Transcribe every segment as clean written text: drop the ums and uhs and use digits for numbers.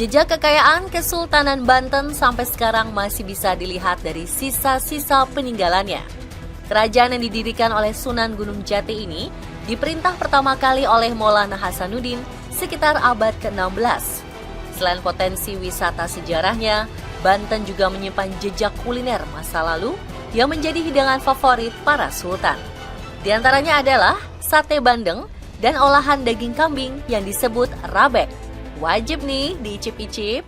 Jejak kekayaan Kesultanan Banten sampai sekarang masih bisa dilihat dari sisa-sisa peninggalannya. Kerajaan yang didirikan oleh Sunan Gunung Jati ini diperintah pertama kali oleh Maulana Hasanuddin sekitar abad ke-16. Selain potensi wisata sejarahnya, Banten juga menyimpan jejak kuliner masa lalu yang menjadi hidangan favorit para sultan. Di antaranya adalah sate bandeng dan olahan daging kambing yang disebut rabek. Wajib nih diicip-icip.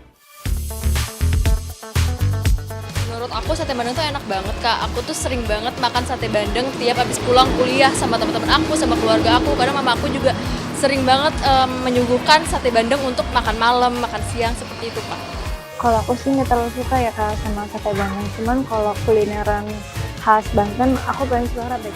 Menurut aku sate bandeng tuh enak banget Kak. Aku tuh sering banget makan sate bandeng tiap habis pulang kuliah sama teman-teman aku, sama keluarga aku. Karena mama aku juga sering banget menyuguhkan sate bandeng untuk makan malam, makan siang seperti itu Kak. Kalau aku sih nggak terlalu suka ya Kak sama sate bandeng. Cuman kalau kulineran khas Banten, aku paling suka rabek.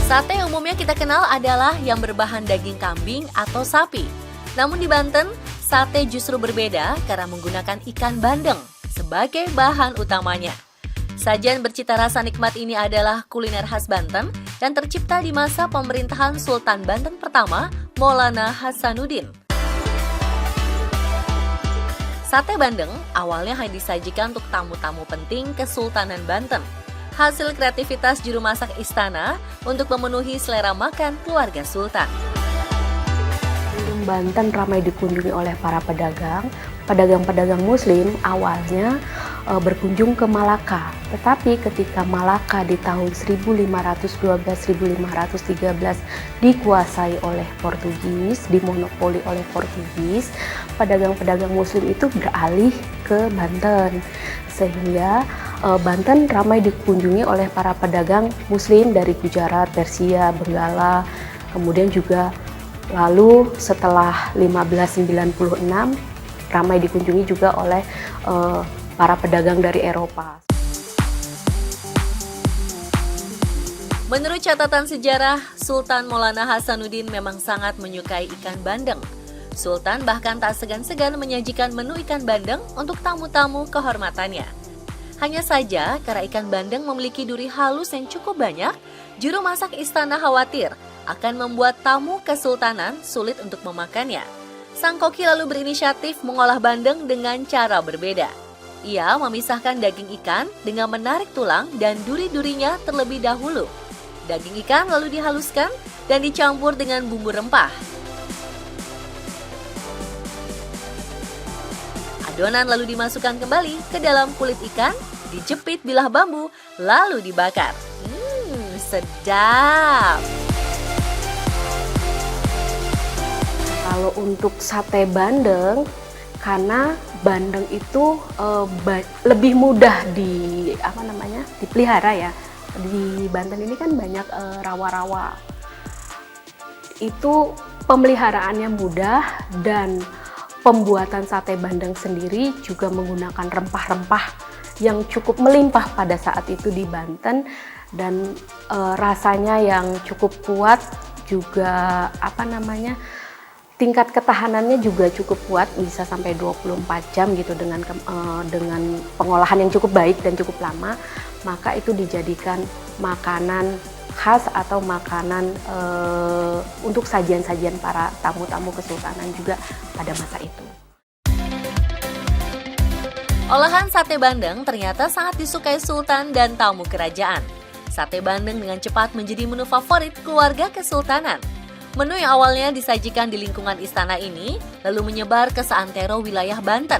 Sate yang umumnya kita kenal adalah yang berbahan daging kambing atau sapi. Namun di Banten, sate justru berbeda karena menggunakan ikan bandeng sebagai bahan utamanya. Sajian bercita rasa nikmat ini adalah kuliner khas Banten yang tercipta di masa pemerintahan Sultan Banten pertama, Maulana Hasanuddin. Sate bandeng awalnya hanya disajikan untuk tamu-tamu penting Kesultanan Banten. Hasil kreativitas juru masak istana untuk memenuhi selera makan keluarga sultan. Banten ramai dikunjungi oleh para pedagang muslim awalnya berkunjung ke Malaka. Tetapi ketika Malaka di tahun 1512-1513 dikuasai oleh Portugis, dimonopoli oleh Portugis, pedagang-pedagang muslim itu beralih ke Banten. Sehingga Banten ramai dikunjungi oleh para pedagang muslim dari Gujarat, Persia, Benggala, kemudian juga lalu setelah 1596 ramai dikunjungi juga oleh para pedagang dari Eropa. Menurut catatan sejarah, Sultan Maulana Hasanuddin memang sangat menyukai ikan bandeng. Sultan bahkan tak segan-segan menyajikan menu ikan bandeng untuk tamu-tamu kehormatannya. Hanya saja, karena ikan bandeng memiliki duri halus yang cukup banyak, juru masak istana khawatir akan membuat tamu kesultanan sulit untuk memakannya. Sang koki lalu berinisiatif mengolah bandeng dengan cara berbeda. Ia memisahkan daging ikan dengan menarik tulang dan duri-durinya terlebih dahulu. Daging ikan lalu dihaluskan dan dicampur dengan bumbu rempah. Adonan lalu dimasukkan kembali ke dalam kulit ikan, dijepit bilah bambu, lalu dibakar. Sedap! Kalau untuk sate bandeng, karena bandeng itu lebih mudah dipelihara ya. Di Banten ini kan banyak rawa-rawa. Itu pemeliharaannya mudah dan pembuatan sate bandeng sendiri juga menggunakan rempah-rempah yang cukup melimpah pada saat itu di Banten dan rasanya yang cukup kuat juga tingkat ketahanannya juga cukup kuat, bisa sampai 24 jam gitu dengan pengolahan yang cukup baik dan cukup lama, maka itu dijadikan makanan khas atau makanan untuk sajian-sajian para tamu-tamu kesultanan juga pada masa itu. Olahan sate bandeng ternyata sangat disukai sultan dan tamu kerajaan. Sate bandeng dengan cepat menjadi menu favorit keluarga kesultanan. Menu yang awalnya disajikan di lingkungan istana ini lalu menyebar ke seantero wilayah Banten.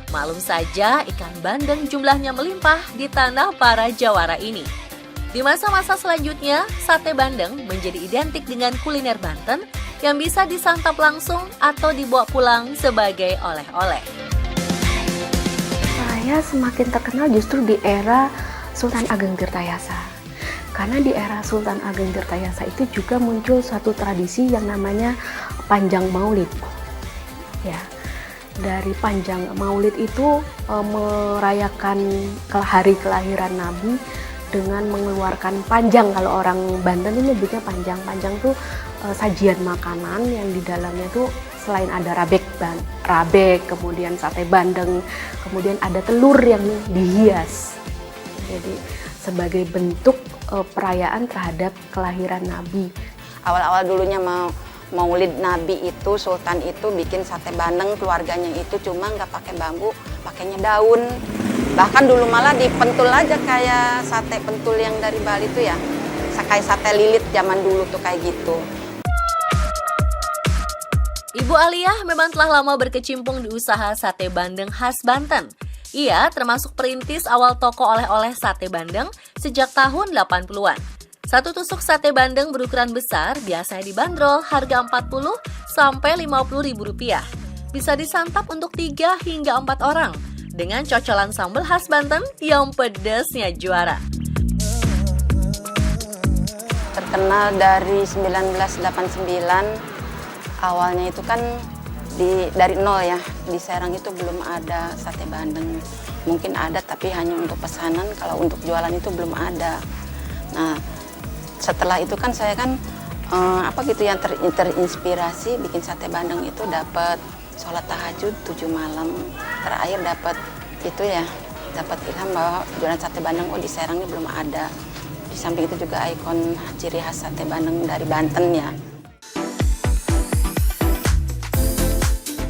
Maklum saja ikan bandeng jumlahnya melimpah di tanah para jawara ini. Di masa-masa selanjutnya, sate bandeng menjadi identik dengan kuliner Banten yang bisa disantap langsung atau dibawa pulang sebagai oleh-oleh. Saya semakin terkenal justru di era Sultan Ageng Tirtayasa. Karena di era Sultan Ageng Tirtayasa itu juga muncul satu tradisi yang namanya Panjang Maulid. Ya, dari Panjang Maulid itu merayakan hari kelahiran Nabi dengan mengeluarkan panjang. Kalau orang Banten ini nyebutnya panjang. Panjang tuh sajian makanan yang di dalamnya tuh selain ada rabek, kemudian sate bandeng, kemudian ada telur yang dihias. Jadi sebagai bentuk perayaan terhadap kelahiran Nabi. Awal-awal dulunya mau Maulid Nabi itu, Sultan itu bikin sate bandeng, keluarganya itu cuma nggak pakai bambu, pakainya daun. Bahkan dulu malah dipentul aja kayak sate pentul yang dari Bali itu ya. Kayak sate lilit zaman dulu tuh kayak gitu. Ibu Aliyah memang telah lama berkecimpung di usaha sate bandeng khas Banten. Ia termasuk perintis awal toko oleh-oleh sate bandeng sejak tahun 80-an. Satu tusuk sate bandeng berukuran besar biasanya dibanderol harga Rp40 sampai Rp50.000. Bisa disantap untuk 3 hingga 4 orang dengan cocolan sambal khas Banten yang pedasnya juara. Terkenal dari 1989, awalnya itu kan dari nol ya. Di Serang itu belum ada sate bandeng. Mungkin ada tapi hanya untuk pesanan, kalau untuk jualan itu belum ada. Nah, setelah itu kan saya kan yang terinspirasi bikin sate bandeng itu dapat sholat tahajud 7 malam. Terakhir dapat ilham bahwa jualan sate bandeng di Serang ini belum ada. Di samping itu juga ikon ciri khas sate bandeng dari Banten ya.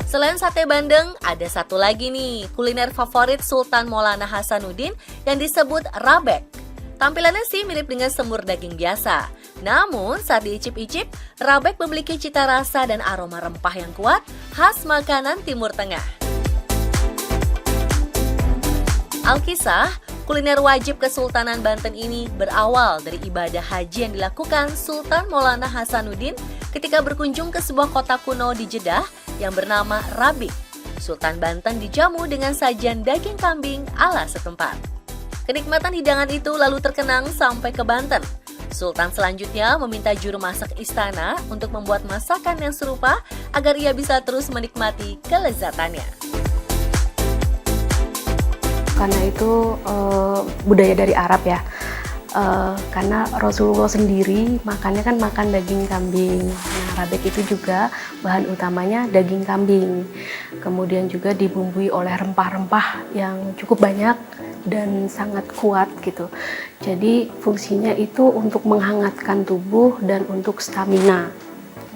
Selain sate bandeng, ada satu lagi nih, kuliner favorit Sultan Maulana Hasanuddin yang disebut rabek. Tampilannya sih mirip dengan semur daging biasa. Namun saat diicip-icip, rabek memiliki cita rasa dan aroma rempah yang kuat khas makanan Timur Tengah. Alkisah, kuliner wajib Kesultanan Banten ini berawal dari ibadah haji yang dilakukan Sultan Maulana Hasanuddin ketika berkunjung ke sebuah kota kuno di Jeddah yang bernama Rabik. Sultan Banten dijamu dengan sajian daging kambing ala setempat. Kenikmatan hidangan itu lalu terkenang sampai ke Banten. Sultan selanjutnya meminta juru masak istana untuk membuat masakan yang serupa agar ia bisa terus menikmati kelezatannya. Karena itu budaya dari Arab ya. Karena Rasulullah sendiri makannya kan makan daging kambing. Nah, rabek itu juga bahan utamanya daging kambing. Kemudian juga dibumbui oleh rempah-rempah yang cukup banyak dan sangat kuat gitu. Jadi fungsinya itu untuk menghangatkan tubuh dan untuk stamina.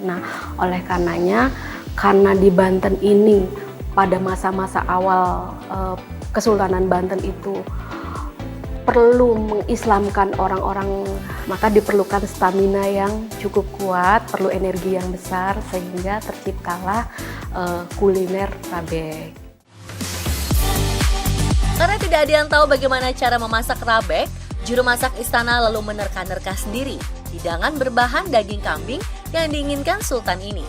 Nah, oleh karenanya, karena di Banten ini pada masa-masa awal Kesultanan Banten itu perlu mengislamkan orang-orang, maka diperlukan stamina yang cukup kuat, perlu energi yang besar, sehingga terciptalah kuliner rabek. Karena tidak ada yang tahu bagaimana cara memasak rabek, juru masak istana lalu menerka-nerka sendiri hidangan berbahan daging kambing yang diinginkan Sultan ini.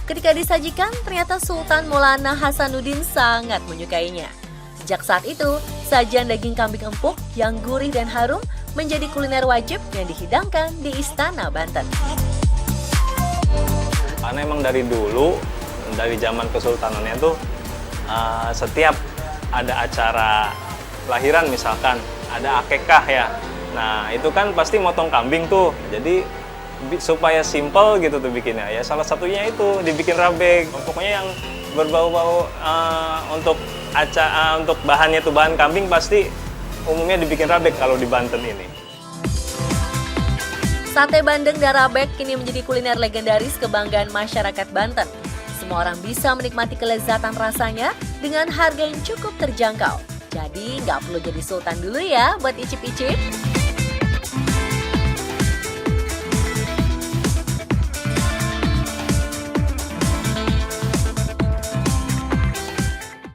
Ketika disajikan, ternyata Sultan Maulana Hasanuddin sangat menyukainya. Sejak saat itu, sajian daging kambing empuk yang gurih dan harum menjadi kuliner wajib yang dihidangkan di Istana Banten. Karena emang dari dulu, dari zaman kesultanannya tuh, setiap ada acara lahiran misalkan, ada akekah ya. Nah itu kan pasti motong kambing tuh, jadi supaya simple gitu tuh bikinnya. Ya salah satunya itu dibikin rabek. Pokoknya yang berbau-bau untuk bahannya tuh bahan kambing pasti umumnya dibikin rabek kalau di Banten ini. Sate bandeng dan rabek kini menjadi kuliner legendaris kebanggaan masyarakat Banten. Semua orang bisa menikmati kelezatan rasanya dengan harga yang cukup terjangkau. Jadi nggak perlu jadi sultan dulu ya buat icip-icip.